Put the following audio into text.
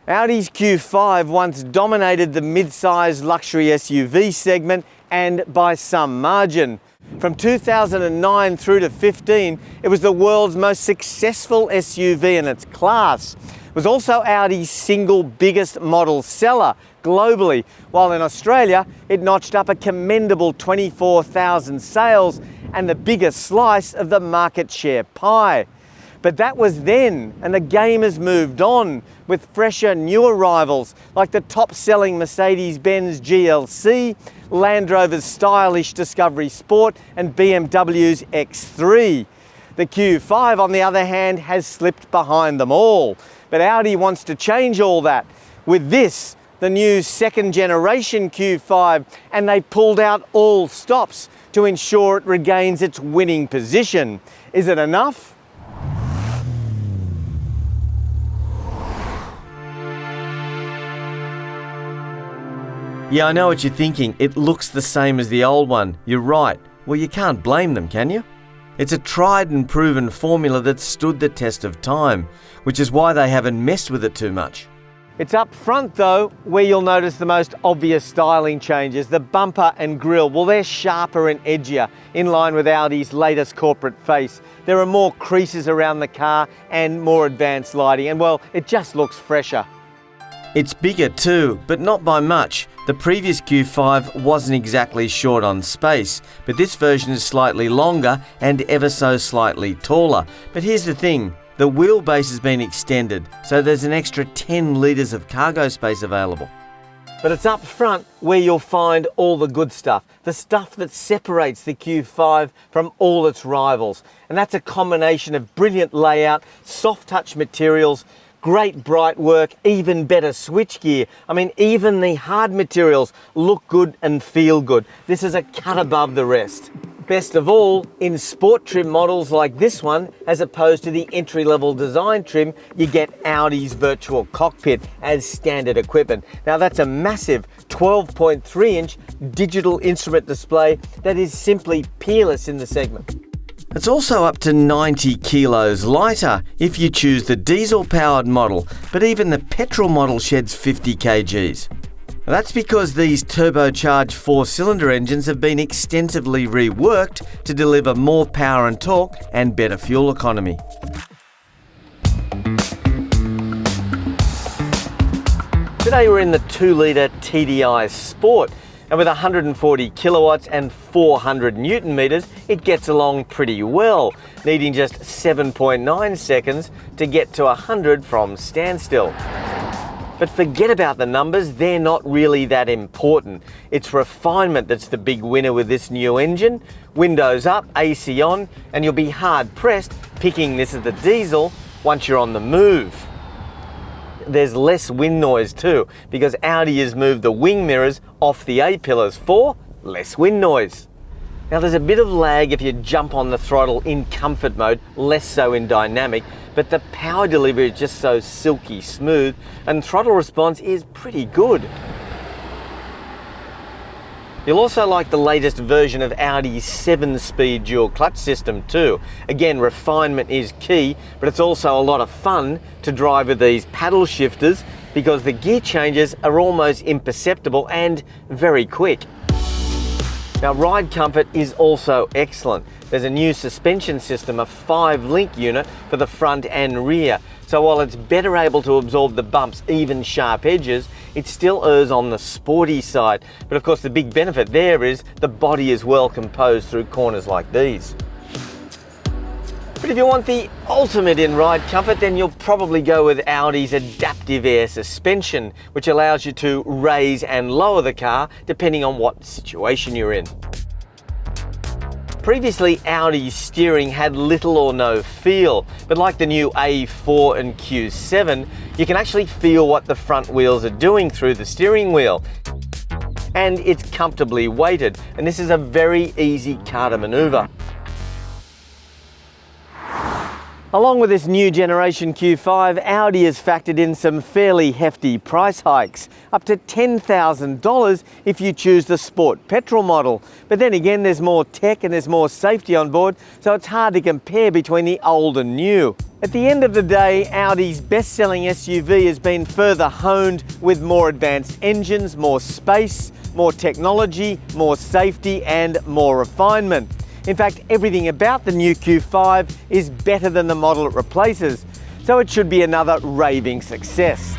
Audi's Q5 once dominated the mid-size luxury SUV segment, and by some margin. From 2009 through to 15, it was the world's most successful SUV in its class. It was also Audi's single biggest model seller globally, while in Australia it notched up a commendable 24,000 sales and the biggest slice of the market share pie. But that was then, and the game has moved on with fresher, newer rivals like the top-selling Mercedes-Benz GLC, Land Rover's stylish Discovery Sport, and BMW's X3. The Q5, on the other hand, has slipped behind them all. But Audi wants to change all that with this, the new second-generation Q5, and they pulled out all stops to ensure it regains its winning position. Is it enough? Yeah, I know what you're thinking. It looks the same as the old one. You're right. Well, you can't blame them, can you? It's a tried and proven formula that stood the test of time, which is why they haven't messed with it too much. It's up front though, where you'll notice the most obvious styling changes. The bumper and grille, well, they're sharper and edgier, in line with Audi's latest corporate face. There are more creases around the car and more advanced lighting, and well, it just looks fresher. It's bigger too, but not by much. The previous Q5 wasn't exactly short on space, but this version is slightly longer and ever so slightly taller. But here's the thing, the wheelbase has been extended, so there's an extra 10 litres of cargo space available. But it's up front where you'll find all the good stuff, the stuff that separates the Q5 from all its rivals. And that's a combination of brilliant layout, soft touch materials, great bright work, even better switchgear. I mean, even the hard materials look good and feel good. This is a cut above the rest. Best of all, in sport trim models like this one, as opposed to the entry-level design trim, you get Audi's virtual cockpit as standard equipment. Now that's a massive 12.3-inch digital instrument display that is simply peerless in the segment. It's also up to 90 kilos lighter if you choose the diesel-powered model, but even the petrol model sheds 50 kgs. That's because these turbocharged four-cylinder engines have been extensively reworked to deliver more power and torque and better fuel economy. Today we're in the 2-litre TDI Sport, and with 140 kilowatts and 400 newton meters, it gets along pretty well, needing just 7.9 seconds to get to 100 from standstill. But forget about the numbers, they're not really that important. It's refinement that's the big winner with this new engine. Windows up, AC on, and you'll be hard-pressed picking this as the diesel once you're on the move. There's less wind noise too, because Audi has moved the wing mirrors off the A-pillars for less wind noise. Now there's a bit of lag if you jump on the throttle in comfort mode, less so in dynamic, but the power delivery is just so silky smooth and throttle response is pretty good. You'll also like the latest version of Audi's 7-speed dual clutch system too. Again, refinement is key, but it's also a lot of fun to drive with these paddle shifters because the gear changes are almost imperceptible and very quick. Now, ride comfort is also excellent. There's a new suspension system, a 5-link unit for the front and rear. So while it's better able to absorb the bumps, even sharp edges, it still errs on the sporty side. But of course the big benefit there is the body is well composed through corners like these. But if you want the ultimate in ride comfort, then you'll probably go with Audi's adaptive air suspension, which allows you to raise and lower the car depending on what situation you're in. Previously, Audi's steering had little or no feel, but like the new A4 and Q7, you can actually feel what the front wheels are doing through the steering wheel. And it's comfortably weighted, and this is a very easy car to maneuver. Along with this new generation Q5, Audi has factored in some fairly hefty price hikes, up to $10,000 if you choose the Sport petrol model. But then again, there's more tech and there's more safety on board, so it's hard to compare between the old and new. At the end of the day, Audi's best-selling SUV has been further honed with more advanced engines, more space, more technology, more safety and more refinement. In fact, everything about the new Q5 is better than the model it replaces, so it should be another raving success.